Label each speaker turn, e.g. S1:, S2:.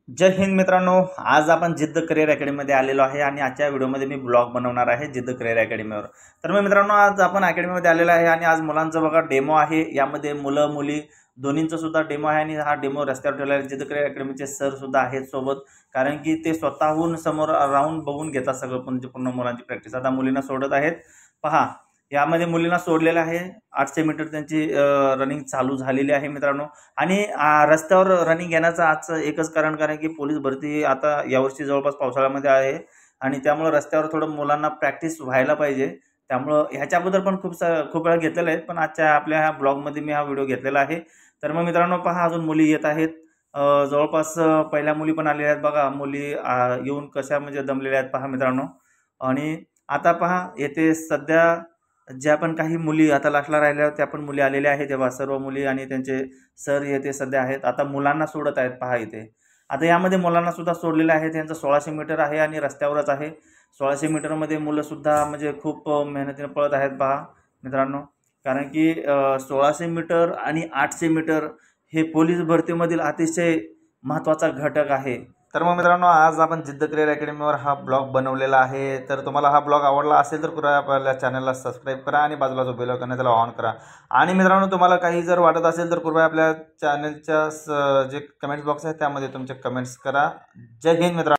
S1: जय हिंद मित्रांनो, आज आपण जिद्द करिअर अकॅडमीमध्ये आलेलो आहे आणि आजच्या व्हिडिओमध्ये मी ब्लॉग बनवणार आहे जिद्द करिअर अकॅडमीवर। तर मग मित्रांनो, आज आपण अकॅडमीमध्ये आलेलो आहे आणि आज मुलांचं बघा डेमो आहे। यामध्ये मुलं मुली दोन्हींचा सुद्धा डेमो आहे आणि हा डेमो रस्त्यावर ठेवला आहे। जिद्द करिअर अकॅडमीचे सर सुद्धा आहेत सोबत, कारण की ते स्वतःहून समोर राहून बघून घेतात सगळं, म्हणजे पूर्ण मुलांची प्रॅक्टिस। आता मुलींना सोडत आहेत पहा, यामध्ये मुलींना सोडलेलं आहे। 800 मीटर त्यांची रनिंग चालू झालेली आहे मित्रांनो। आणि रस्त्यावर रनिंग घेण्याचं आजचं एकच कारण की पोलीस भरती आता यावर्षी जवळपास पावसाळ्यामध्ये आहे आणि त्यामुळे रस्त्यावर थोडं मुलांना प्रॅक्टिस व्हायला पाहिजे। त्यामुळे ह्याच्या अगोदर पण खूप वेळा घेतलेलं आहे, पण आजच्या आपल्या ह्या ब्लॉगमध्ये मी हा व्हिडिओ घेतलेला आहे। तर मग मित्रांनो पहा, अजून मुली येत आहेत। जवळपास पहिल्या मुली पण आलेल्या आहेत बघा। मुली येऊन कशा म्हणजे दमलेल्या आहेत पहा मित्रांनो। आणि आता पहा, येथे सध्या ज्या पण काही मुली आता लास्टला राहिल्या त्या पण मुली आलेल्या आहेत। तेव्हा सर्व मुली आणि त्यांचे सर येथे सध्या आहेत। आता मुलांना सोडत आहेत पहा इथे। आता यामध्ये मुलांना सुद्धा सोडलेलं आहे। त्यांचं 1600 मीटर आहे आणि रस्त्यावरच आहे। 1600 मीटरमध्ये मुलं सुद्धा म्हणजे खूप मेहनतीने पळत आहेत पहा मित्रांनो। कारण की 1600 मीटर आणि 800 मीटर हे पोलीस भरतीमधील अतिशय महत्त्वाचा घटक आहे। तर मग मित्रांनो, आज आपण जिद्द करिअर अकॅडमीवर हा ब्लॉग बनवलेला आहे। तर तुम्हाला हा ब्लॉग आवडला असेल तर कृपया आपल्या चॅनलला सबस्क्राईब करा आणि बाजूला जो बेल आयकॉन आहे त्याला ऑन करा। आणि मित्रांनो, तुम्हाला काही जर वाटत असेल तर कृपया आपल्या चॅनलच्या जे कमेंट्स बॉक्स आहे त्यामध्ये तुमचे कमेंट्स करा। जय हिंद मित्रांनो।